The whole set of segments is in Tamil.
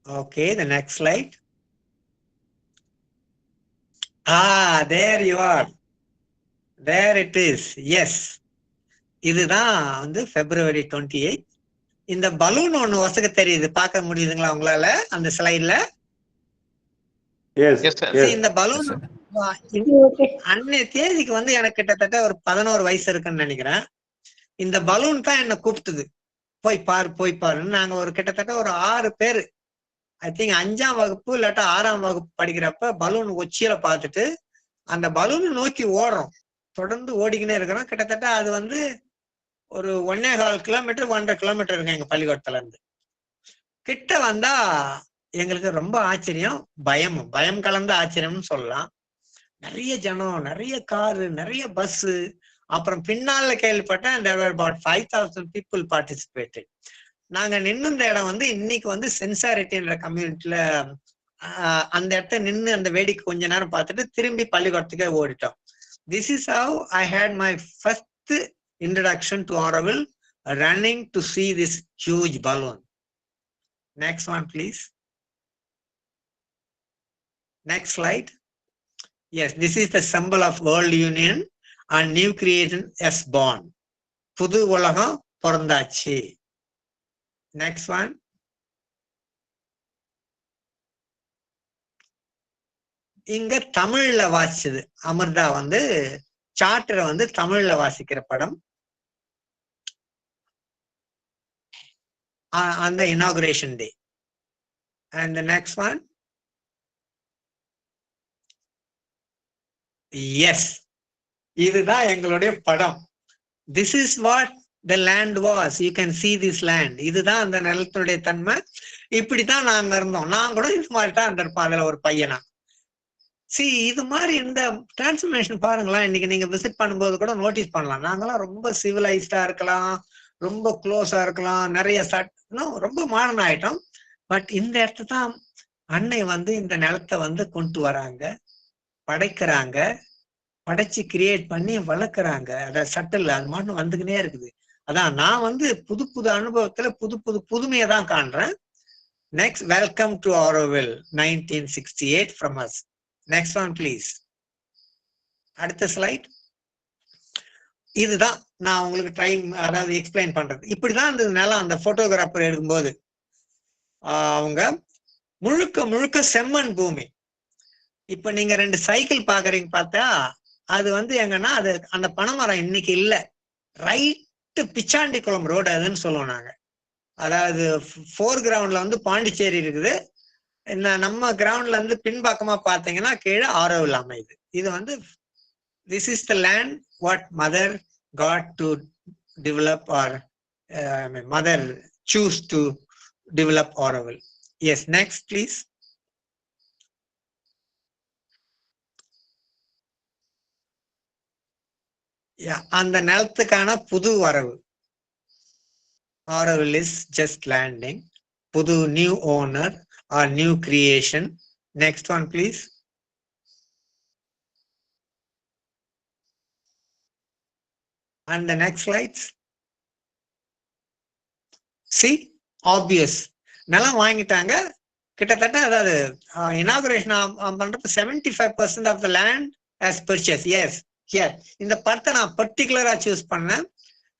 Okay, the next slide. There you are. There it is. Yes. இதுதான் வந்து February 28. இந்த பலூன் ஒண்ணு வசக்க தெரியுது, பார்க்க முடியுதுங்களா உங்களால அந்த ஸ்லைட்ல? இந்த பலூன் அன்னைய தேதிக்கு வந்து எனக்கு கிட்டத்தட்ட ஒரு 11 வயசு இருக்குன்னு நினைக்கிறேன். இந்த பலூன் தான் என்ன கூப்பிட்டுது, போய் பாருன்னு. நாங்க ஒரு கிட்டத்தட்ட ஒரு 6 பேரு, ஐ திங்க் 5ஆம் வகுப்பு இல்லாட்டா 6ஆம் வகுப்பு படிக்கிறப்ப பலூன் உச்சியில பார்த்துட்டு அந்த பலூனை நோக்கி ஓடுறோம். தொடர்ந்து ஓடிக்கினே இருக்கிறோம். கிட்டத்தட்ட அது வந்து ஒரு 1.25 கிலோமீட்டர் 1.5 கிலோமீட்டர் இருக்கு எங்க பள்ளிக்கூடத்துல இருந்து. கிட்ட வந்தா எங்களுக்கு ரொம்ப ஆச்சரியம், பயம் கலந்த ஆச்சரியம்னு சொல்லலாம். நிறைய ஜனம், நிறைய காரு, நிறைய பஸ். அப்புறம் பின்னால கேள்விப்பட்டேன் there were about 5,000 people participated. நாங்க நின்னுந்த இடம் வந்து இன்னைக்கு வந்து சென்சாரிட்டின்ற கம்யூனிட்டில அந்த இடத்த நின்று அந்த வேடிக்கை கொஞ்ச நேரம் பார்த்துட்டு திரும்பி பள்ளிக்கூடத்துக்கே ஓடிட்டோம். This is how I had my first introduction to Auroville, running to see this huge balloon. Next one, please. Next slide. Yes, this is the symbol of World Union and New Creation is born. புது உலகம் பிறந்தாச்சு. Next one. இங்க தமிழ்ல வாசிச்சது அமிர்தா வந்து சார்ட்டரை வந்து தமிழ்ல வாசிக்கிற படம். அந்த inauguration day. And the next one. Yes, இதுதான் எங்களுடைய படம். This is what the land was. You can see this land. இதுதான் அந்த நிலத்துடைய தன்மை. இப்படித்தான் நாங்க இருந்தோம். நான் கூட இது மாதிரி தான் இருந்திருப்போம் அதுல ஒரு பையனா. இது மாதிரி இந்த டிரான்ஸ்ஃபர்மேஷன் பாருங்களேன். இன்னைக்கு நீங்க விசிட் பண்ணும்போது கூட நோட்டீஸ் பண்ணலாம். நாங்கெல்லாம் ரொம்ப சிவிலைஸ்டா இருக்கலாம், ரொம்ப க்ளோஸா இருக்கலாம், நிறைய ரொம்ப மாடர்ன் ஆயிட்டோம். பட் இந்த இடத்த தான் அன்னை வந்து இந்த நிலத்தை வந்து கொண்டு வராங்க, படைக்கிறாங்க, படைச்சு கிரியேட் பண்ணி வளர்க்குறாங்க. அத சட்டில் அது மட்டும் வந்துக்கினே இருக்குது. அதான் நான் வந்து புது அனுபவத்துல புதுமையை தான் காண்றேன். Next, welcome to Auroville 1968 from us. Next one please. அடுத்த ஸ்லைட். இதுதான் நான் உங்களுக்கு அதாவது எக்ஸ்பிளைன் பண்றது. இப்படிதான் இந்த நிலம் அந்த போட்டோகிராஃபர் எடுக்கும்போது அவங்க முழுக்க செம்மண் பூமி. இப்ப நீங்க 2 சைக்கிள் பாக்குறீங்க, பார்த்தா அது வந்து எங்கன்னா அது அந்த பனைமரம் இன்னைக்கு இல்ல. ரைட்டு பிச்சாண்டிக்குளம் ரோடு அதுன்னு சொல்லுவோம் நாங்க. அதாவது 4 கிரவுண்ட்ல வந்து பாண்டிச்சேரி இருக்குது. நம்ம கிரவுண்ட்ல இருந்து பின்பக்கமா பாத்தீங்கன்னா கீழே Auroville அமையுது. இது வந்து this is the land what mother got to develop or mother choose to develop Auroville. Yes, next please. அந்த நிலத்துக்கான புது வரவு. Auroville is just landing. புது new owner or new creation. Next one please. And the next slides. See, obvious. நிலம் வாங்கிட்டாங்க கிட்டத்தட்ட. அதாவது இனாகுரேஷன் பண்றப்ப 75% of the land as purchased. Yes, here இந்த படத்தை நான் பர்டிகுலரா சூஸ் பண்ணேன்.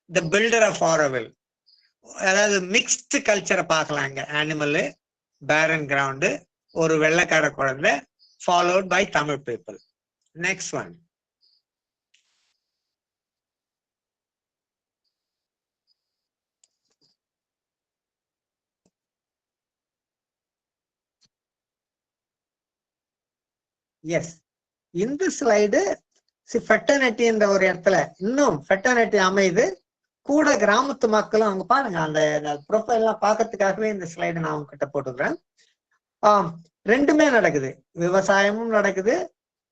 The builder of Auroville. அதாவது மிக்ஸ்டு கல்ச்சரை பார்க்கலாங்க. அனிமல், பேரன் கிரவுண்டு, ஒரு வெள்ளைக்கார குழந்தை, followed by Tamil people. Next one. Yes, இந்த ஸ்லைடு ஃபெட்டர்னிட்டி என்ற ஒரு இடத்துல இன்னும் ஃபெட்டர்னிட்டி அமையுது. கூட கிராமத்து மக்களும் அங்க பாருங்க. அந்த ப்ரொஃபைல் எல்லாம் பார்க்கறதுக்காகவே இந்த ஸ்லைடு நான் உங்ககிட்ட போட்டுக்கிறேன். ரெண்டுமே நடக்குது. விவசாயமும் நடக்குது,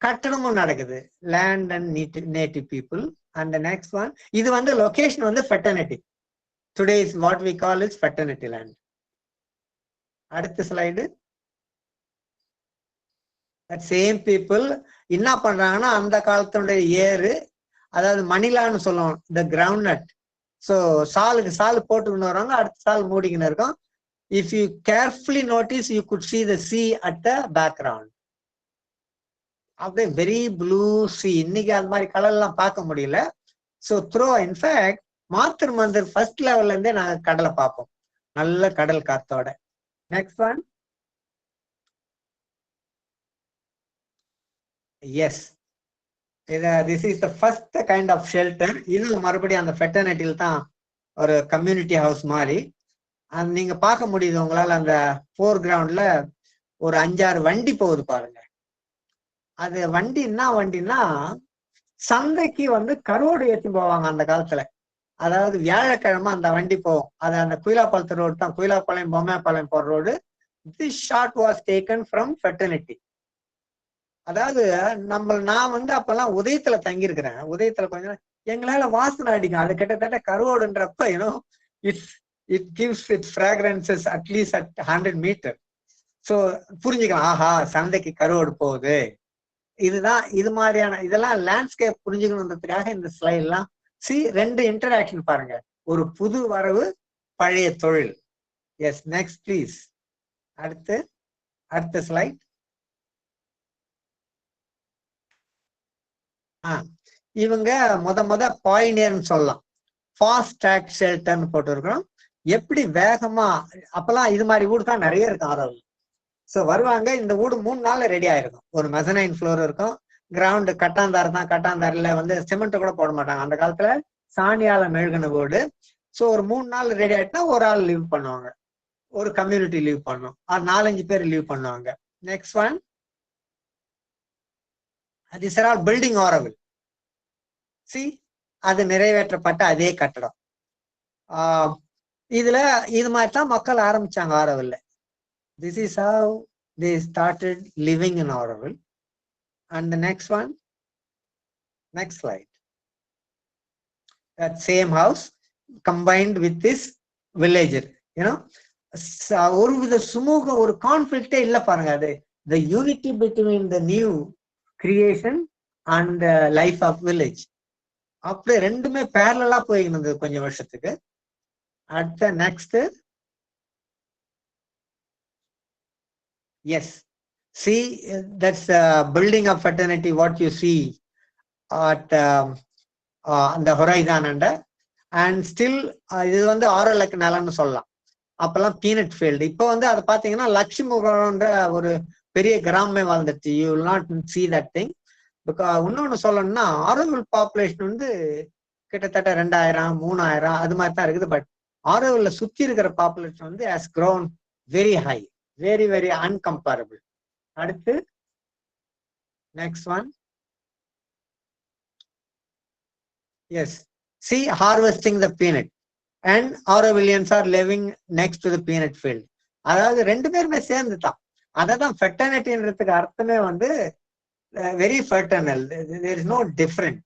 கட்டணமும் நடக்குது. Land and native people. And next one, இது வந்து லொகேஷன் வந்து Fraternity. Today is what we call is Fraternity land. அடுத்த ஸ்லைடு. சேம் பீப்புள் என்ன பண்றாங்கன்னா அந்த காலத்தினுடைய ஏறு, அதாவது மணிலான்னு சொல்லுவோம், இந்த கிரவுண்ட் நட். ஸோ சாலுக்கு சால் போட்டுக்கின்னு வராங்க, அடுத்த சால் மூடிக்கின்னு இருக்கும். If you carefully notice, you could see the sea at the background. அப்படியே வெரி ப்ளூ சி. இன்னைக்கு அது மாதிரி கலர் எல்லாம் பார்க்க முடியல. So in fact Matrimandir first லெவல்ல இருந்தே நாங்க கடலை பார்ப்போம், நல்ல கடல் காத்தோட. Next one. Yes, this is the first kind of shelter. இது மறுபடியும் அந்த ஃபெட்டர்னிட்டியில் தான் ஒரு கம்யூனிட்டி ஹவுஸ் மாதிரி. நீங்க பார்க்க முடியுது உங்களால அந்த ஃபோர் கிரவுண்ட்ல ஒரு 5-6 வண்டி போகுது பாருங்க. அது வண்டின்னா சந்தைக்கு வந்து கருவோடு ஏற்றி போவாங்க அந்த காலத்துல. அதாவது வியாழக்கிழமை அந்த வண்டி போகும். அது அந்த குயிலாப்பாளையத்து ரோடு தான், குயிலாப்பாளையம் பொம்மைப்பாளையம் போற road. This shot was taken from Fraternity. அதாவது நான் வந்து அப்பெல்லாம் உதயத்துல தங்கியிருக்கிறேன். உதயத்துல கொஞ்சம் எங்களால வாசனை அடிக்கும். அது கிட்டத்தட்ட கருவோடுன்றப்ப it gives its fragrances at least at 100 meters. So புரிஞ்சுக்கலாம், ஆஹா சந்தைக்கு கருவோடு போகுது. இதுதான் இது மாதிரியான இதெல்லாம் லேண்ட்ஸ்கேப் புரிஞ்சுக்கணுன்றதுக்காக இந்த ஸ்லைட் எல்லாம். ரெண்டு இன்டராக்ஷன் பாருங்க, ஒரு புது வரவு, பழைய தொழில். Yes, next please. அடுத்த ஸ்லைட். இவங்க முத பாயினியர்னு சொல்லலாம். ஃபாஸ்ட் ட்ராக் ஷெல்டர்னு போட்டுருக்கோம். எப்படி வேகமா, அப்பெல்லாம் இது மாதிரி வீடு தான் நிறைய இருக்கும் ஆரோவில். ஸோ வருவாங்க, இந்த வீடு 3 நாள்ல ரெடி ஆயிருக்கும். ஒரு மெசனைன் ஃப்ளோர் இருக்கும், கிரவுண்டு கட்டாந்தார் தான். கட்டாந்தாரில் வந்து சிமெண்ட் கூட போட மாட்டாங்க அந்த காலத்துல, சாணியால மெழுகின வீடு. ஸோ ஒரு 3 நாள் ரெடி ஆயிட்டுனா ஒரு ஆள் லீவ் பண்ணுவாங்க, ஒரு கம்யூனிட்டி லீவ் பண்ணும், 4-5 பேர் லீவ் பண்ணுவாங்க. Next one. This are all building Auroville. அது நிறைவேற்றப்பட்ட அதே கட்டடம். இதுல இது மாதிரி தான் மக்கள் ஆரம்பிச்சாங்க Auroville. This is how they started living in Auroville. And the next one, next slide. That same house combined with this villager, ஒரு வித சுமூக ஒரு கான்ஃபிளிக்டே இல்ல பாருங்க. அது the unity between the new creation and the life of village. அப்படியே ரெண்டுமே பேரலா போயிருந்தது கொஞ்சம் வருஷத்துக்கு. அடுத்த next. Yes, see, that's building of fraternity, what you see at the horizon and still இது வந்து ஆரலுக்கு நிலம்னு சொல்லலாம். அப்பெல்லாம் பீனட் ஃபீல்டு. இப்போ வந்து அதை பார்த்தீங்கன்னா லட்சுமிபுரம்ன்ற ஒரு பெரிய கிராமமே வாழ்ந்துச்சு. You will not see that thing. Because இன்னொன்று சொல்லணும்னா ஆரோவில் பாப்புலேஷன் வந்து கிட்டத்தட்ட 2000-3000 அது மாதிரி தான் இருக்குது. பட் ஆரோவில்ல சுற்றி இருக்கிற பாப்புலேஷன் வந்து has grown very high, very very uncomparable. அடுத்து next one. Yes, see, harvesting the peanut and Aurovillians are living next to the peanut field. அதாவது ரெண்டு பேருமே சேர்ந்து தான். அதான் ஃபெட்டர்னிட்டின்றதுக்கு அர்த்தமே வந்து very fraternal. There is no different.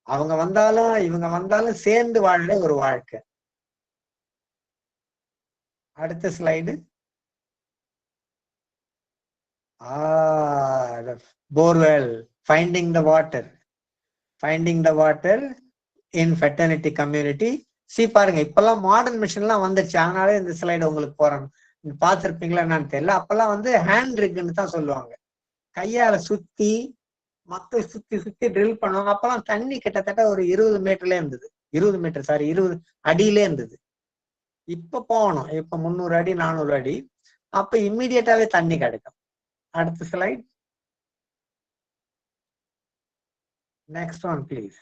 அவங்க வந்தாலும் இவங்க வந்தாலும் சேர்ந்து வாழ்ற ஒரு வாழ்க்கை. அடுத்த slide. borewell, finding the water in fraternity community. See பாருங்க, இப்பெல்லாம் மாடர்ன் மிஷின்லாம் வந்துருச்சு. அதனால இந்த ஸ்லைடு உங்களுக்கு போறேன். பார்த்துருப்பீங்களா என்னன்னு தெரியல. அப்பெல்லாம் வந்து ஹேண்ட் ரிக்னு தான் சொல்லுவாங்க. கையால சுத்தி மக்கள் சுத்தி ட்ரில் பண்ணுவாங்க. அப்பெல்லாம் தண்ணி கிட்டத்தட்ட ஒரு 20 மீட்டர்ல இருந்தது. 20 அடியிலே இருந்தது. இப்ப போகணும், இப்ப 300 அடி 400 அடி. அப்ப இம்மிடியட்டாவே தண்ணி கிடைக்கும். அடுத்த ஸ்லைட். Next one please.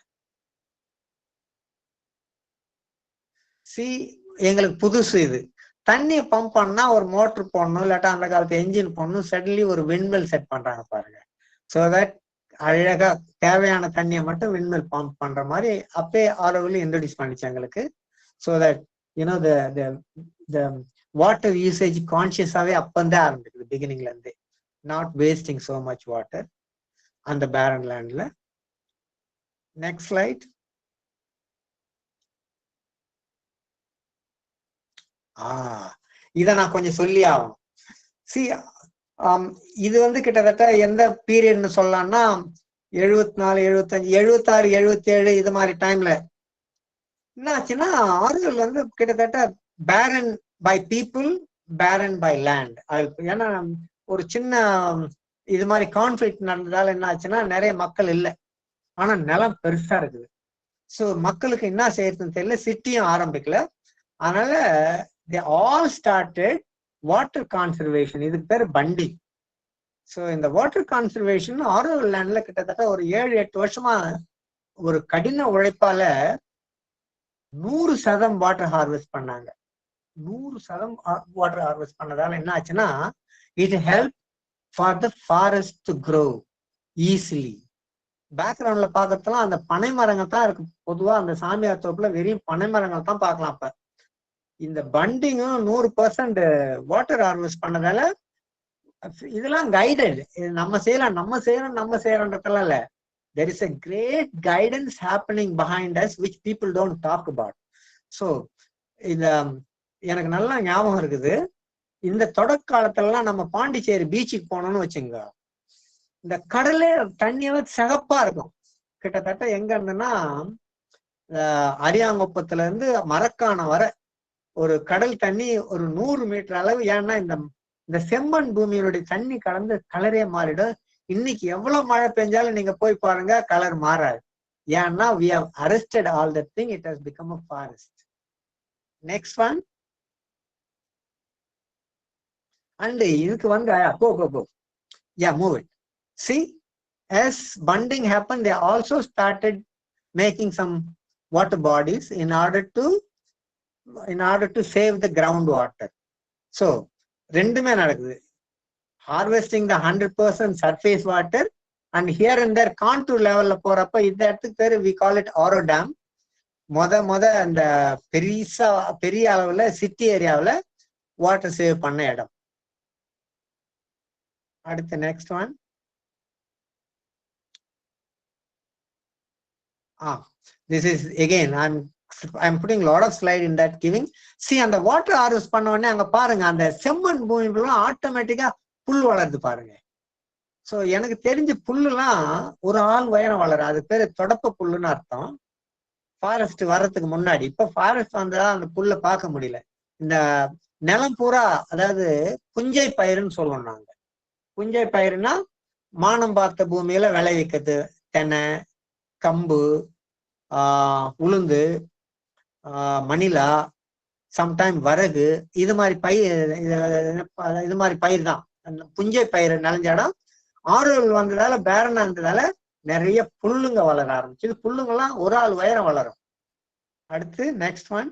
எங்களுக்கு புதுசு இது. தண்ணியை பம்ப் பண்ணா ஒரு மோட்டர் போடணும், இல்லாட்டா அந்த காலத்து என்ஜின் போடணும். சடன்லி ஒரு விண்ட்மில் செட் பண்றாங்க பாருங்க. ஸோ தட் அழகா தேவையான தண்ணியை மட்டும் விண்ட்மில் பம்ப் பண்ற மாதிரி அப்பே ஆரோவில் இன்ட்ரோடியூஸ் பண்ணிச்சு எங்களுக்கு. So that the water usage கான்சியஸாவே அப்பந்தே ஆரம்பிக்குது, பிகினிங்ல இருந்தே. Not wasting so much water அந்த barren landல. Next slide. இத நான் கொஞ்சம் சொல்லி ஆகணும். இது வந்து கிட்டத்தட்ட எந்த பீரியட்னு சொல்லலாம்னா 74, 75, 76, 77 இது மாதிரி டைம்ல என்ன ஆச்சுன்னா ஆறுகள் வந்து கிட்டத்தட்ட பேரன் பை பீப்புள், பேரன் பை லேண்ட். ஏன்னா ஒரு சின்ன இது மாதிரி கான்ஃபிளிக்ட் நடந்ததால என்ன ஆச்சுன்னா நிறைய மக்கள் இல்லை, ஆனா நிலம் பெருசா இருக்குது. ஸோ மக்களுக்கு என்ன செய்யறதுன்னு தெரியல, சிட்டியும் ஆரம்பிக்கல. அதனால they all started water conservation. இதுக்கு பேர் பண்டிங். ஸோ இந்த வாட்டர் கான்சர்வேஷன் ஆரோவில் லேண்ட்ல கிட்டத்தட்ட ஒரு 7-8 வருஷமா ஒரு கடின உழைப்பால 100% வாட்டர் ஹார்வெஸ்ட் பண்ணாங்க. 100% வாட்டர் ஹார்வெஸ்ட் பண்ணதால என்ன ஆச்சுன்னா it help for the forest to grow easily. பேக்ரவுண்ட்ல பாக்குறதுலாம் அந்த பனை மரங்கள் தான் இருக்கு. பொதுவா அந்த சாமியார் தோப்புல வெறும் பனை மரங்கள் தான் பார்க்கலாம். அப்ப இந்த பண்டிங்கும் 100% வாட்டர் ஹார்வெஸ்ட் பண்ணதால இதெல்லாம் கைடட். நம்ம செய்யறோம்ன்றதெல்லாம் இல்ல. There is a great guidance happening behind us which people don't talk about. So இந்த எனக்கு நல்லா ஞாபகம் இருக்குது, இந்த தொடக்காலத்துலலாம் நம்ம பாண்டிச்சேரி பீச்சுக்கு போனோம்னு வச்சுங்க, இந்த கடலே தண்ணியவே சிகப்பா இருக்கும். கிட்டத்தட்ட எங்க இருந்துன்னா அரியாங்குப்பத்துல இருந்து மரக்கான வர ஒரு கடல் தண்ணி ஒரு 100 மீட்டர் அளவு. ஏன்னா இந்த செம்மண் பூமியினுடைய தண்ணி கலந்து கலரே மாறிடும். இன்னைக்கு எவ்வளவு மழை பெஞ்சாலும் நீங்க போய் பாருங்க, கலர் மாறாது. ஏன்னா we have arrested all that thing, it has become a forest. Next one. And இதுக்கு வந்து go yeah, move it. See, as bunding happened, they also started making some water bodies in order to save the groundwater. So ரெண்டுமே நடக்குது. Harvesting the 100% surface water and here and there contour level போறப்ப இந்த இடத்துக்கு பேரு we call it Oro Dam. மொத அந்த பெரிய அளவுல சிட்டி ஏரியாவில் வாட்டர் சேவ் பண்ண இடம். அடுத்து next one. This is again I'm putting a lot of slide in that giving. See, அந்த வாட்டர் ஹார்வெஸ்ட் பண்ண உடனே அங்க பாருங்க, அந்த செம்மண் பூமிலாம் ஆட்டோமேட்டிக்கா புல் வளருது பாருங்க. ஸோ எனக்கு தெரிஞ்ச புல்லுலாம் ஒரு ஆள் உயரம் வளரும். அது பேரு தொடப்ப புல்லுன்னு அர்த்தம். ஃபாரஸ்ட் வர்றதுக்கு முன்னாடி. இப்ப ஃபாரஸ்ட் வந்தா அந்த புல்லை பார்க்க முடியல. இந்த நிலம் பூரா, அதாவது புஞ்சை பயிருன்னு சொல்லுவோம் நாங்க. புஞ்சை பயிருன்னா மானம் பார்த்த பூமியில விளைவிக்கிறது. தென்னை, கம்பு, உளுந்து, மணிலா, சம்டைம் வரகு, இது மாதிரி பயிர் தான். அந்த புஞ்சை பயிர் நினைஞ்ச இடம் ஆறுகள் வந்ததால, பேரனா இருந்ததால நிறைய புல்லுங்க வளர ஆரம்பிச்சு. புல்லுங்கெல்லாம் ஒரு ஆள் உயரம் வளரும். அடுத்து next one.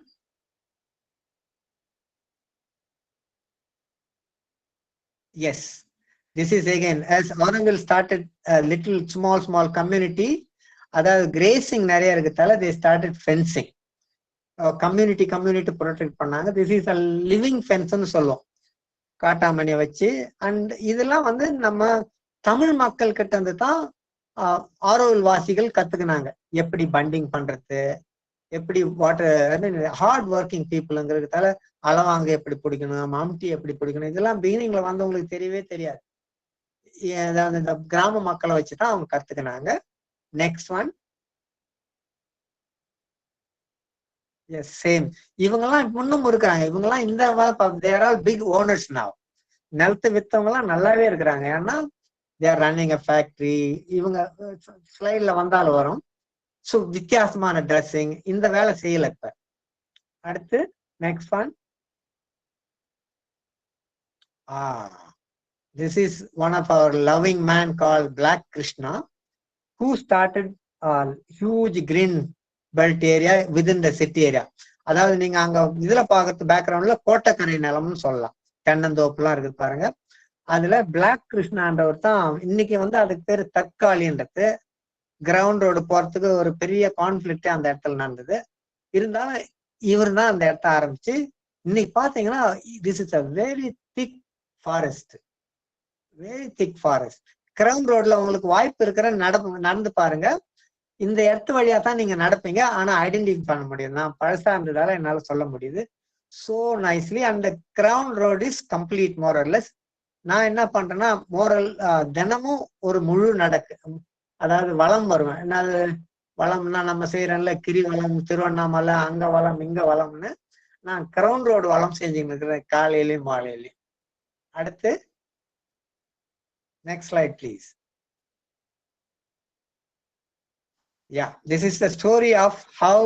Yes, this is again as Auroville started a little small community. அதாவது கிரேசிங் நிறைய இருக்கிறதால they started fencing. Community protect பண்ணாங்க. திஸ் இஸ் அ லிவிங் ஃபென்ஸ்ன்னு சொல்லுவோம், காட்டாமணியை வச்சு. அண்ட் இதெல்லாம் வந்து நம்ம தமிழ் மக்கள் கிட்ட இருந்து தான் ஆரோவில் வாசிகள் கத்துக்கினாங்க. எப்படி பண்டிங் பண்றது, எப்படி வாட்டர், ஹார்ட் ஒர்க்கிங் பீப்புளுங்கிறதால அளவாங்க எப்படி பிடிக்கணும், மம்டி எப்படி பிடிக்கணும், இதெல்லாம் பிகினிங்ல வந்தவங்களுக்கு தெரியவே தெரியாது. அதாவது இந்த கிராம மக்களை வச்சுதான் அவங்க கத்துக்கினாங்க. Next one. Yes, same. இவங்கெல்லாம் இன்னும் இருக்கிறாங்க. இவங்கெல்லாம் இந்த there all big owners now. நிலத்தை வித்தவங்க எல்லாம் நல்லாவே இருக்கிறாங்க. ஏன்னா தேர் ரன்னிங் அ ஃபேக்டரி. இவங்க ஸ்லைட்ல வந்தாலும் வரும். ஸோ வித்தியாசமான ட்ரெஸ்ஸிங், இந்த வேலை செய்யல இப்ப. அடுத்து next one. This is one of our loving man call black Krishna, who started a huge green belt area within the city area. அதாவது நீங்க அங்க இதுல பாக்குறது பேக்ரவுண்ட்ல கோட்டக்கரை நிலம்னு சொல்லலாம். தென்னந்தோப்புலாம் இருக்கு பாருங்க. அதுல பிளாக் கிருஷ்ணான்றவர் தான் இன்னைக்கு வந்து அதுக்கு பேரு தற்காலின்றது. கிரவுண்ட் ரோடு போறதுக்கு ஒரு பெரிய கான்ஃபிளிக்ட் அந்த இடத்துல நடந்தது. இருந்தாலும் இவர் தான் அந்த இடத்த ஆரம்பிச்சு இன்னைக்கு பாத்தீங்கன்னா this is a very thick forest, very thick forest. Ground ரோட்ல உங்களுக்கு வாய்ப்பு இருக்கிற நடந்து பாருங்க. இந்த இடத்து வழியா தான் நீங்க நடப்பீங்க, ஆனா ஐடென்டிஃபை பண்ண முடியும். நான் பழசா இருந்ததால என்னால சொல்ல முடியுது சோ நைஸ்லி. அந்த கிரவுண்ட் ரோட் இஸ் கம்ப்ளீட் மோரல்லெஸ். நான் என்ன பண்றேன்னா தினமும் ஒரு முழு நடக்கு, அதாவது வளம் வருவேன். என்னது வளம்னா நம்ம செய்யறோம்ல, கிரி வளம், திருவண்ணாமலை, அங்க வளம் இங்க வளம்னு. நான் கிரவுன் ரோடு வளம் செஞ்சுட்டு இருக்கிறேன் காலையிலயும் மாலையிலயும். அடுத்து next slide please. Yeah, this is the story of how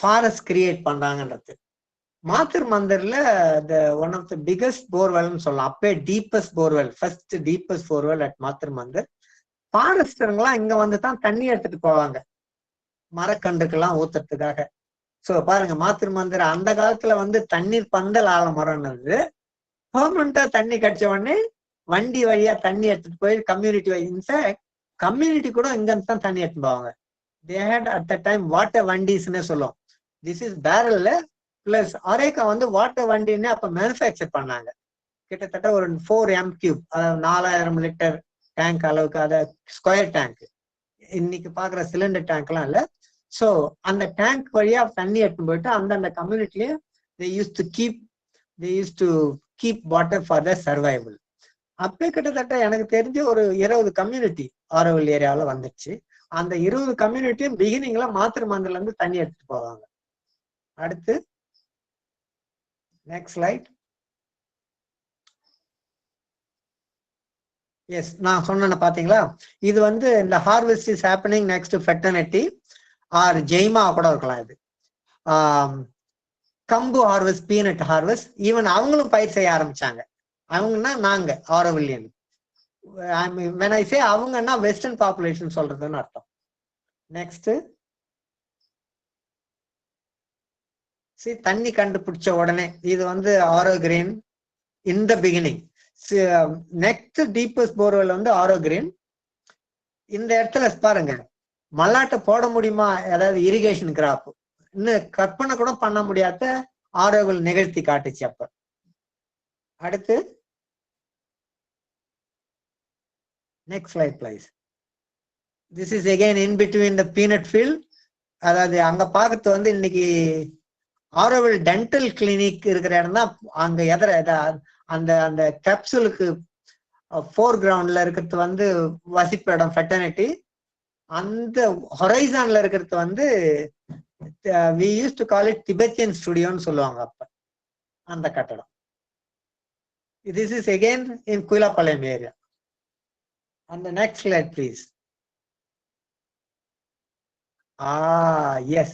forest create பண்றாங்கன்றது. மாத்திர் மந்திர்ல the one of the biggest borewell சொல்லலாம். அப்பே deepest borewell, first deepest borewell at மாத்திர் Mandir. ஃபாரஸ்டர்லாம் இங்க வந்து தான் தண்ணி எடுத்துட்டு போவாங்க மரக்கன்றுக்கெல்லாம் ஊத்துறதுக்காக. சோ பாருங்க, மாத்திரு மந்திர அந்த காலத்துல வந்து தண்ணீர் பந்தல் ஆலமரம்னது பெர்மனண்டா தண்ணி கிடைச்ச உடனே வண்டி வழியா தண்ணி எடுத்துட்டு போய் கம்யூனிட்டி வை. இன்ஃபேக்ட் கம்யூனிட்டி கூட இங்க இருந்து தான் தண்ணி எடுத்துட்டு போவாங்க. They had at the time water வண்டிஸ்ன்னு சொல்லுவோம். திஸ் இஸ் பேரல்ல பிளஸ் அரேக்கா வந்து வாட்டர் வண்டின்னு அப்ப மேனுஃபேக்சர் பண்ணாங்க. கிட்டத்தட்ட ஒரு 4 m3, அதாவது 4000 லிட்டர் டேங்க் அளவுக்கு, அத ஸ்கொயர் டேங்க். இன்னைக்கு பாக்குற சிலிண்டர் டேங்க் எல்லாம் இல்ல. சோ அந்த டேங்க் வழியா தண்ணி எடுத்து போயிட்டு அந்தந்த கம்யூனிட்டியே they used to keep water for their survival. அப்பே கிட்டத்தட்ட எனக்கு தெரிஞ்சு ஒரு 20 கம்யூனிட்டி ஆரோவில் ஏரியாவில வந்துச்சு. அந்த 20 கம்யூனிட்டியும் பிகினிங்ல மாத்திரு மந்திரில இருந்து தண்ணி எடுத்துட்டு போவாங்க. அடுத்து நெக்ஸ்ட் ஸ்லைட். எஸ், நான் சொன்ன பாத்தீங்களா, இது வந்து இந்த harvest is happening next Fraternity or ஜெய்மா கூட இருக்கலாம். இது கம்பு ஹார்வெஸ்ட், பீனட் ஹார்வெஸ்ட், ஈவன் அவங்களும் பயிர் செய்ய ஆரம்பிச்சாங்க. அவங்கன்னா நாங்க ஆரோவில்லியன். when I say அவங்கன்னா வெஸ்டர்ன் பாப்புலேஷன் சொல்றதுன்னு அர்த்தம். நெக்ஸ்ட் தண்ணி கண்டுபிடிச்ச உடனே இது வந்து Auro Green in the beginning. Next deepest borewell வந்து ஆரோ கிரீன். இந்த இடத்துல பாருங்க, மல்லாட்டை போட முடியுமா, அதாவது இரிகேஷன் கிராப் இன்னும் கற்பனை கூட பண்ண முடியாத ஆரோவில் நிகழ்த்தி காட்டுச்சு அப்ப. அடுத்து next slide please. This is again in between the peanut field. அதாவது அங்க பார்க்கறது வந்து இன்னைக்கு ஆரோவில் டென்டல் கிளினிக் இருக்கிற இடம் தான். அங்க அந்த அந்த கேப்சூலுக்கு ஃபோர் கிரவுண்ட்ல இருக்கிறது வந்து வசிப்பு இடம் ஃபெட்டர்னிட்டி. அந்த ஹொரைசான்ல இருக்கிறது வந்து we used to call it Tibetan ஸ்டுடியோன்னு சொல்லுவாங்க அப்ப அந்த கட்டடம். This is again in Kuilapalayam area. And the next slide please. Yes,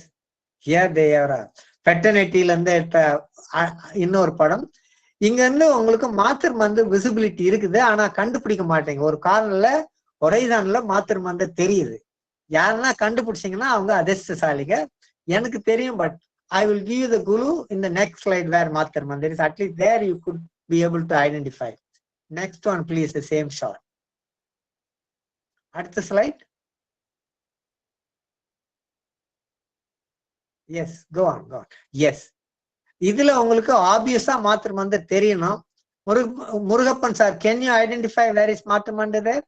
here they are. ஃபெட்டர்னிட்டில இருந்து எடுத்த இன்னொரு படம். இங்க இருந்து உங்களுக்கு மாத்திரு மந்து விசிபிலிட்டி இருக்குது, ஆனா கண்டுபிடிக்க மாட்டேங்க. ஒரு கார்னர்ல ஹொரைசான்ல மாத்திரு மந்து தெரியுது. யாருன்னா கண்டுபிடிச்சிங்கன்னா அவங்க அதிர்ஷ்டசாலிங்க. எனக்கு தெரியும், but I will give you the guru in the next slide where Matrimandir is. At least there you could be able to identify. Next one please, the same shot. அடுத்த slide. Yes, go on. Yes, இதுல உங்களுக்கு ஆப்வியஸா மாத்திரு மந்து தெரியணும். Murugappan sir, can you identify where is Matrimandir there?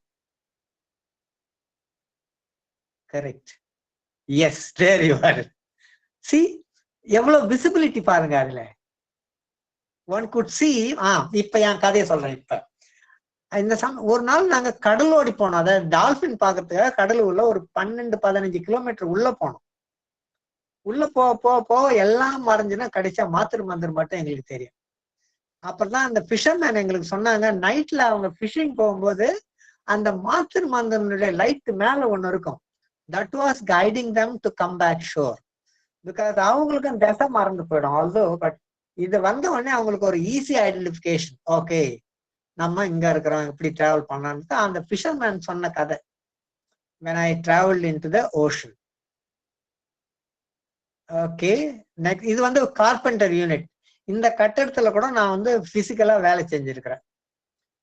Correct. Yes, there you are. See, எவ்வளவு விசிபிலிட்டி பாருங்க அதுல. One could see. இப்ப என் கதையை சொல்றேன். இப்ப இந்த ஒரு நாள் நாங்க கடலோடி போனோம். அதாவது டால்பின் பாக்கிறதுக்காக கடல் உள்ள ஒரு 12-15 கிலோமீட்டர் உள்ள போனோம். உள்ள போக எல்லாம் மறைஞ்சுன்னா கடைசியா மாத்திரு மந்திர் மட்டும் எங்களுக்கு தெரியும். அப்புறம்தான் அந்த ஃபிஷர்மேன் எங்களுக்கு சொன்னாங்க, நைட்ல அவங்க ஃபிஷிங் போகும்போது அந்த மாத்திரு மந்திரனுடைய லைட் மேல ஒண்ணு இருக்கும். That was guiding them to come back shore. Because அவங்களுக்கு திசை மறந்து போயிடும். although பட் இது வந்த உடனே அவங்களுக்கு ஒரு ஈஸி ஐடென்டிபிகேஷன். ஓகே, நம்ம இங்க இருக்கிறோம், இப்படி டிராவல் பண்ணலான்னு அந்த ஃபிஷர்மேன் சொன்ன கதை. when I traveled into the ocean. Okay, next இது வந்து கார்பெண்டர் யூனிட். இந்த கட்டடத்துல கூட நான் வந்து பிசிக்கலா வேலை செஞ்சிருக்கிறேன்.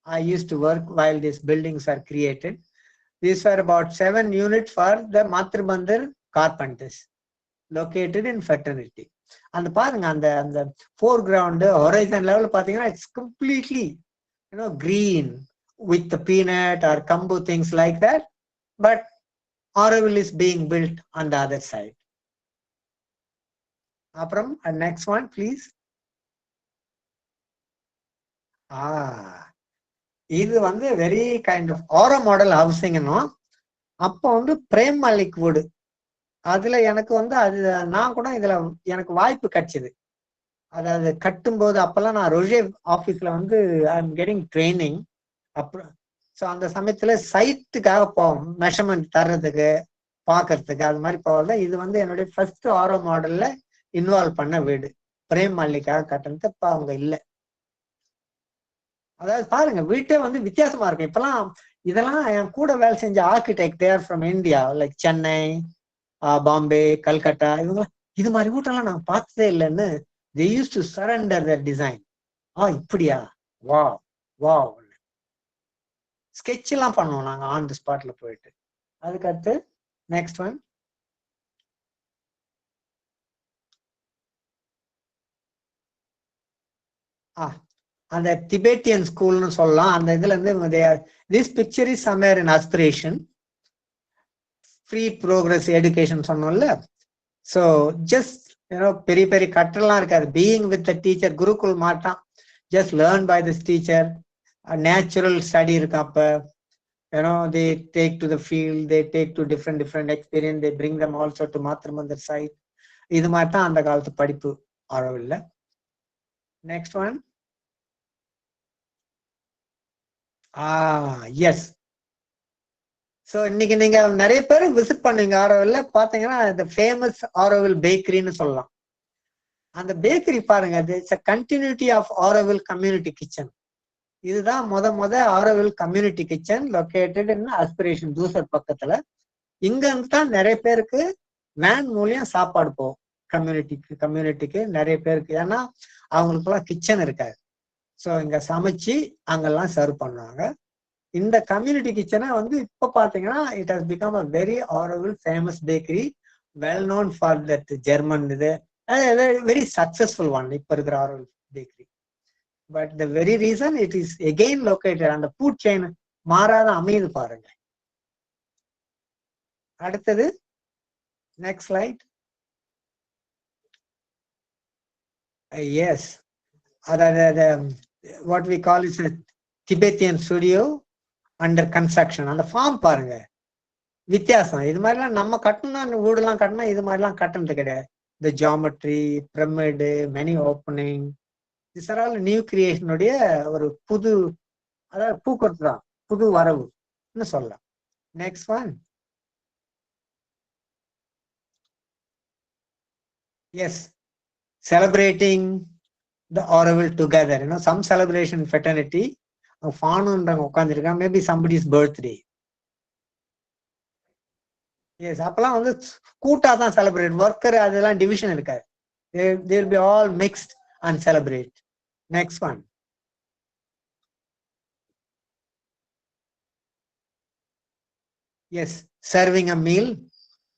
I used to work while these buildings are created. These were about 7 units for the மாத்திரு Mandir carpenters located in fraternity. அந்த பாருங்க, அந்த ஃபோர் கிரவுண்ட் ஹொரைசன் லெவல் பாத்தீங்கன்னா it's completely green with the peanut or kambu, things like that. But Auroville is being built on the other side. Apram, next one please. இது வந்து very kind of Auro model housing. அப்போ வந்து பிரேம் மலிக் வுட் அதுல எனக்கு வந்து அது நான் கூட இதுல எனக்கு வாய்ப்பு கிடைச்சது. அதாவது கட்டும்போது அப்பெல்லாம் நான் ரொஜே ஆபீஸ்ல வந்து ஐ எம் கெட்டிங் ட்ரைனிங். அப்புறம் ஸோ அந்த சமயத்துல சைட்டுக்காக போவோம், மெஷர்மெண்ட் தர்றதுக்கு பாக்குறதுக்கு, அது மாதிரி போகல. இது வந்து என்னுடைய ஃபர்ஸ்ட் ஆரோ மாடல்ல இன்வால்வ் பண்ண வீடு. பிரேம் மல்லிக்காக கட்டினது. இப்ப அவங்க இல்லை. அதாவது பாருங்க, வீட்டே வந்து வித்தியாசமா இருக்கும். இப்பெல்லாம் இதெல்லாம் என் கூட வேலை செஞ்ச architect there from India, like Chennai, Bombay, Calcutta, இவங்க இது மாதிரி வீட்டெல்லாம் நான் பார்த்ததே இல்லைன்னு they used to surrender their design. இப்படியா, வா வா ஸ்கெட்ச் எல்லாம் பண்ணுவோம் நாங்க ஆன் தி ஸ்பாட்ல போயிட்டு. அதுக்கடுத்து நெக்ஸ்ட் ஒன், அந்த திபெத்தியன் ஸ்கூல்னு சொல்லலாம். அந்த இதுல இருந்து this picture is somewhere in Aspiration free progress education சொன்னோம்ல. ஸோ ஜஸ்ட் பெரிய பெரிய கட்டெல்லாம் இருக்காது. Being with the teacher, gurukul மாட்டான், just learn by this teacher. Natural study இருக்கு. அப்ப they take to the field, they take to different experience, they bring them also to Matramandir site. இது மாதிரி தான் அந்த காலத்து படிப்பு ஆரோவில்ல. Next one, yes. ஸோ இன்னைக்கு நீங்க நிறைய பேர் விசிட் பண்ணீங்க ஆரோவில்ல, பாத்தீங்கன்னா இந்த ஃபேமஸ் ஆரோவில் பேக்கரின்னு சொல்லலாம். அந்த பேக்கரி பாருங்க, it's a continuity of Auroville community kitchen. இதுதான் முத Auroville community kitchen located in Aspiration தூசர் பக்கத்துல. இங்க தான் நிறைய பேருக்கு வேன் மூலியம் சாப்பாடு போகும். கம்யூனிட்டிக்கு நிறைய பேருக்கு, ஏன்னா அவங்களுக்கு எல்லாம் கிச்சன் இருக்காது. ஸோ இங்க சமைச்சு அங்கெல்லாம் சர்வ் பண்ணுவாங்க. இந்த கம்யூனிட்டி கிச்சனை வந்து இப்ப பாத்தீங்கன்னா it has become a very Auroville famous bakery, well known for that German. இது வெரி சக்சஸ்ஃபுல் ஒன் இப்ப இருக்கிற Auroville bakery. But the very reason it is again located, அந்த ஃபுட் செயின் மாறாத அமையுது பாருங்க. அடுத்தது நெக்ஸ்ட் ஸ்லைட். எஸ், அதாவது what we call is Tibetan studio under construction. அந்த ஃபார்ம் பாருங்க, வித்தியாசம். இது மாதிரிலாம் நம்ம கட்டணும், வீடுலாம் கட்டணும், இது மாதிரிலாம் கட்டுறது கிடையாது. இந்த geometry, pyramid, many opening, this are all new கிரியேஷனுடைய ஒரு புது, அதாவது பூக்கொத்து தான், புது வரவுன்னு சொல்லலாம். Next one, yes, celebrating the Auroville together. Some celebration fraternity ஃபானுன்றவங்க உட்காந்துருக்காங்க, மேபி சம்படிஸ் பர்த்டே. எஸ், அப்பெல்லாம் வந்து கூட்டா தான் செலிப்ரேட், ஒர்க்கர் அதெல்லாம் டிவிஷன் இருக்காது. they will be all mixed and celebrate. Next one, yes, serving a meal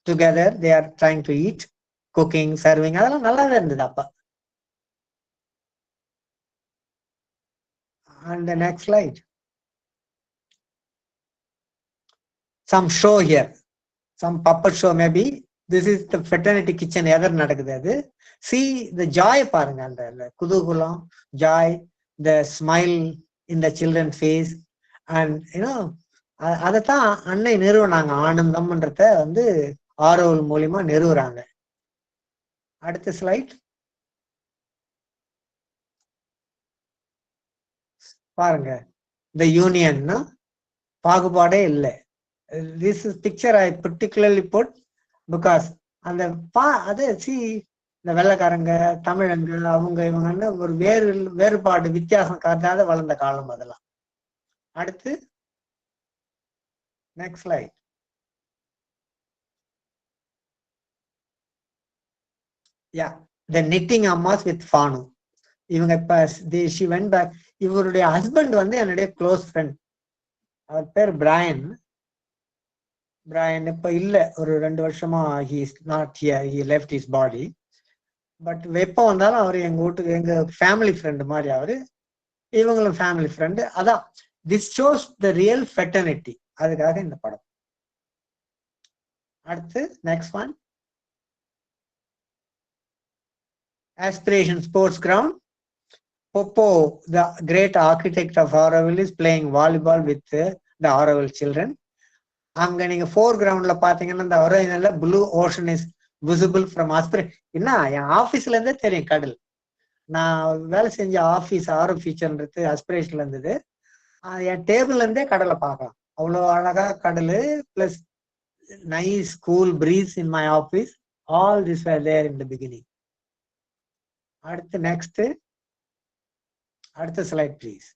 together, they are trying to eat, cooking, serving, அதெல்லாம் நல்லாவே இருந்தது அப்ப. And the next slide, some show here, some puppet show maybe. This is the fraternity kitchen எதர் நடக்குது அது. see the joy பாருங்க, அந்த குதூகலம், joy, the smile in the children face, and அதைத்தான் அன்னை நிறுவனாங்க. ஆனந்தம்ன்றத வந்து ஆரோவில் மூலியமா நிறுவுறாங்க. அடுத்த ஸ்லைட் பாருங்க, the union, பாகுபாடே இல்லை. this is picture I particularly put because அந்த அது இந்த வெள்ளைக்காரங்க, தமிழங்க, அவங்க இவங்க ஒரு வேறுபாடு, வித்தியாசம் காட்டாத வளர்ந்த காலம் அதெல்லாம். அடுத்து next slide. Yeah, the knitting அம்மாஸ் வித் ஃபானு. இவங்க இப்ப she went back. இவருடைய ஹஸ்பண்ட் வந்து என்னுடைய க்ளோஸ் ஃப்ரெண்ட். அவர் பேர் பிரையன். இப்ப இல்ல, ஒரு 2 வருஷமா he is not here, he left his body. But எப்போ வந்தாலும் அவரு எங்க வீட்டுக்கு, எங்க ஃபேமிலி ஃப்ரெண்டு மாதிரி அவரு, இவங்களும் ஃபேமிலி ஃப்ரெண்டு. அதான் this shows the real fraternity. அதுக்காக இந்த படம். அடுத்து next one, aspiration sports ground. Popo, the great architect of Auroville, is playing volleyball with the Auroville children. அங்க நீங்க ஃபோர் கிரவுண்ட்ல பாத்தீங்கன்னா இந்த ஹொரைசன்ல blue ocean is visible from என்ன என் ஆபீஸ்ல இருந்தே தெரியும் கடல். நான் வேலை செஞ்ச ஆபீஸ் ஆரோ ஃபீச்சர்ன்றது அஸ்பிரேஷன்ல இருந்தது. என் டேபிள்ல இருந்தே கடலை பார்க்கலாம். அவ்வளவு அழகா கடல் plus nice cool breeze in my office. All this were there in the beginning. அடுத்து நெக்ஸ்ட் அடுத்த slide please.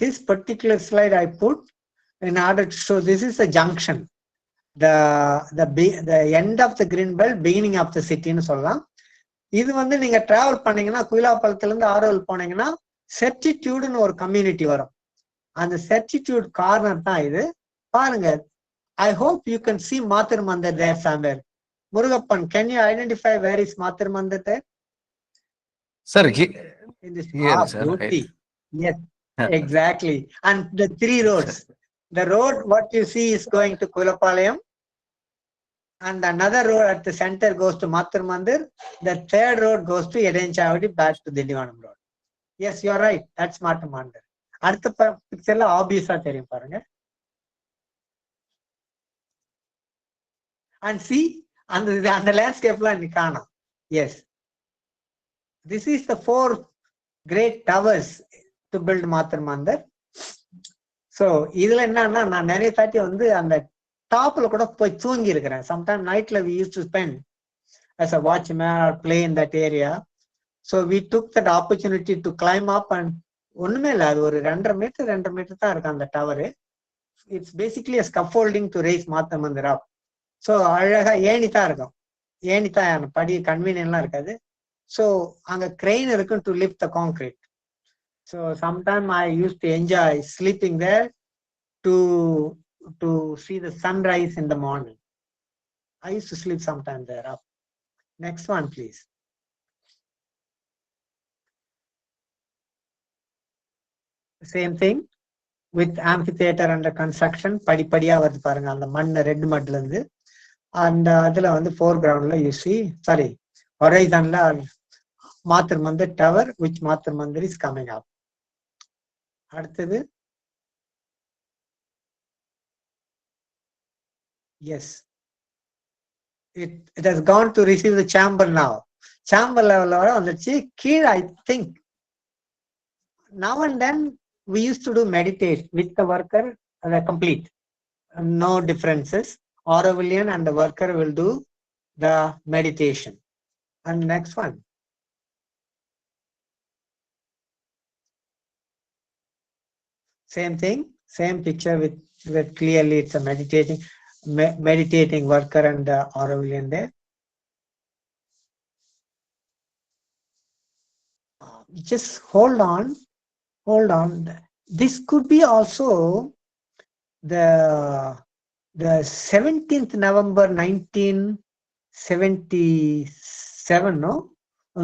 This particular slide I put in order to show this is the junction, the end of the green belt, beginning of the city ன்னு சொல்லலாம். இது வந்து நீங்க டிராவல் பண்ணீங்கன்னா குயிலாப்பாளத்துல இருந்து ஆரோவில் போனீங்கன்னா செர்டிடியூடுன்னு ஒரு கம்யூனிட்டி வரும். அந்த செர்டிடியூட் கார்னர் தான் இது. பாருங்க. I hope you can see Mathur Mandir there somewhere. Murugapan, can you identify where is Mathur Mandir there? Sir, in this here, sir. beauty. Yes, exactly. And the three roads. The road what you see is going to Kulapalayam, and another road at the center goes to Mathur Mandir. The third road goes to Edenchavadi back to Dindivanam road. Yes, you are right. That's Mathur Mandir. அடுத்த பிக்சர்ல ஆப்வியஸா தெரியும் பாருங்க. And see, அந்த லேண்ட்ஸ்கேப்லாம் நீ காணோம். Yes. This is the four great towers to build Mathur Mandir. So இதுல என்னன்னா நான் நிறைய தாட்டி வந்து அந்த டாப்ல கூட போய் தூங்கி இருக்கிறேன். சம்டைம் நைட்ல we used to spend as a watchman or play in that area. So we took that opportunity to climb up and ஒண்ணுமே இல்லை, அது ஒரு 2.5 மீட்டர் தான் இருக்கு அந்த tower. It's basically scaffolding to race Mathur Mandir up. So அழகா ஏணிதான் இருக்கும். ஏணிதான் படி கன்வீனியன்ட்லாம் இருக்காது. ஸோ அங்க கிரெயின் இருக்கும் to lift the concrete. So sometime I used to enjoy sleeping there to see the sunrise in the morning. I used to sleep sometime there. Next one, please. Same thing with amphitheater under construction. படிப்படியா வருது பாருங்க அந்த மண் ரெட் மட்ல இருந்து. அந்த அதுல வந்து ஃபோர் கிரவுண்ட்ல you see, sorry, horizonல Mathur Mandir tower, which Mathur Mandir is coming up. அடுத்தது yes, it has gone to receive the chamber now. Chamber level வந்துச்சு கீழே. I think now and then we used to do meditate with the worker, complete, no differences. Aurovillian and the worker will do the meditation. And next one. Same thing, same picture with clearly it's a meditating worker and the Aurovillian there. Just hold on. This could be also the 17th November 1977,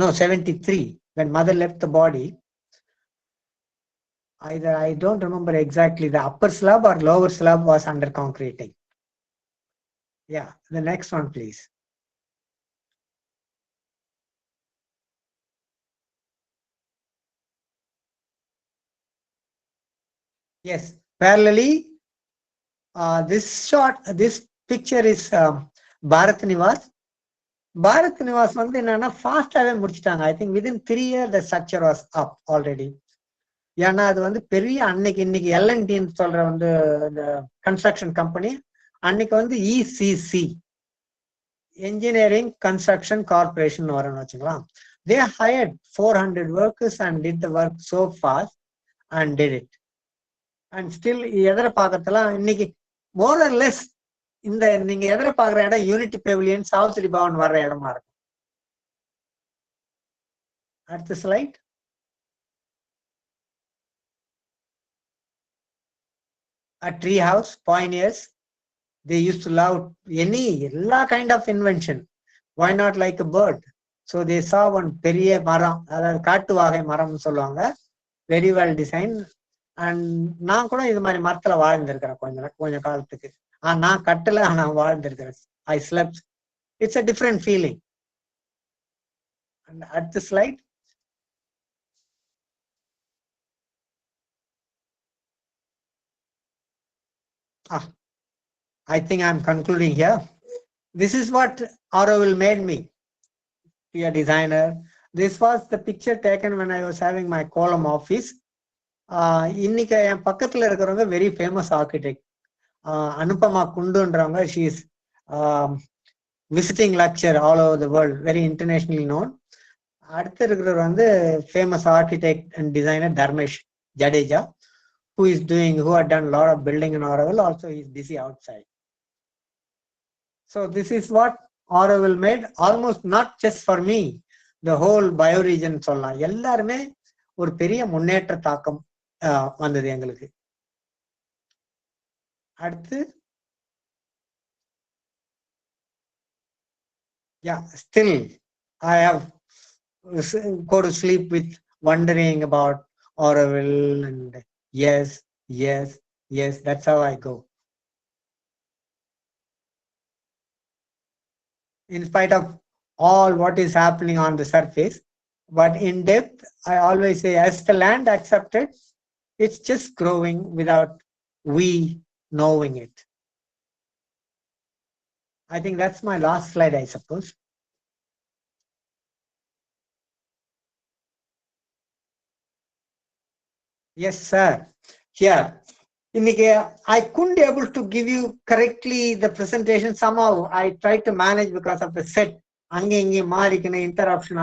no 73, when mother left the body. Either I don't remember exactly, the upper slab or lower slab was under concreting. Yeah, the next one please. Yes, parallelly, this picture is Bharat Niwas. Bharat Niwas வந்து என்னன்னா ஃபாஸ்டாவே முடிச்சிட்டாங்க. I think within 3 years the structure was up already. ஏன்னா அது வந்து பெரிய இன்னைக்கு L&T சொல்ற வந்து இந்த கன்ஸ்ட்ரக்ஷன் கம்பெனி, அன்னைக்கு வந்து ECC, Engineering Construction Corporation வரும்னு வச்சுக்கலாம். They hired 400 workers and did the work so fast and did it. And still எதிர பார்க்கறதுலாம் இன்னைக்கு more or less இந்த நீங்க எதிர பார்க்குற இடம் யூனிட்டி பெவிலியன், சாவித்திரி பவன் வர்ற இடமா இருக்கும். அடுத்த slide. A tree house, pioneers. They used to love எல்லா kind of invention. Why not like a bird? So they saw one பெரிய மரம், அதாவது காட்டு வகை மரம்னு சொல்லுவாங்க, very well designed. And நான் கூட இது மாதிரி மரத்துல வாழ்ந்திருக்கிறேன் கொஞ்ச காலத்துக்கு. நான் கட்டல, நான் வாழ்ந்திருக்கிறேன். I slept. It's a different feeling. And at the slide. I think I'm concluding here. This is what Auroville made me, be a designer. This was the picture taken when I was having my column office. இன்னைக்கு என் பக்கத்துல இருக்கிறவங்க வெரி ஃபேமஸ் ஆர்கிடெக்ட், அனுபமா குண்டுன்றவங்க. She is visiting lecture all over the world, very internationally known. அடுத்து இருக்கிறவர் வந்து famous architect and designer Dharmesh Jadeja, who had done a lot of building in Auroville. Also he is busy outside. So this is what Auroville made, almost not just for me, the whole bioregion சொல்லலாம். எல்லாருமே ஒரு பெரிய முன்னேற்ற தாக்கம் வந்தது எங்களுக்கு. அடுத்து still I have go to sleep with wondering about Auroville, and yes, that's how I go. In spite of all what is happening on the surface, but in depth, I always say, as the land accepted, it's just growing without we knowing it. I think that's my last slide, I suppose. Yes, sir. Here. I couldn't be able to give you correctly the presentation. Somehow I tried to manage because of the set. Interruption.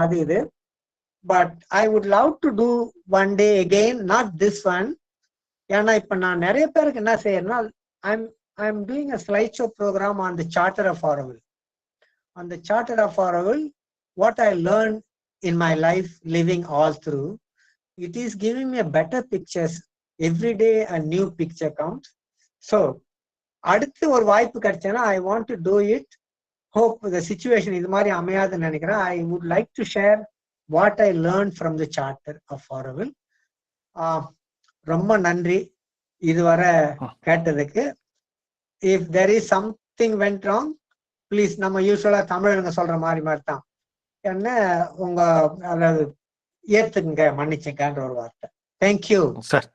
But I would love to do one day again, not this one. I'm doing a slideshow program on the Charter of Auroville. On the Charter of Auroville, what I learned in my life living all through, it is giving me a better pictures. Every day a new picture comes. So அடுத்து ஒரு வாய்ப்பு கிடைச்சேன்னா I want to do it. Hope the situation இது மாதிரி அமையாதுன்னு நினைக்கிறேன். I would like to share what I learned from the Charter of Auroville. ரொம்ப நன்றி இதுவரை கேட்டதுக்கு. If there is something went wrong, please, நம்ம யூஸ்வலா தமிழங்க சொல்ற மாதிரி தான் என்ன உங்க அதாவது ஏத்துக்குங்க, மன்னிச்சுங்கன்ற ஒரு வார்த்தை. Thank you. சார்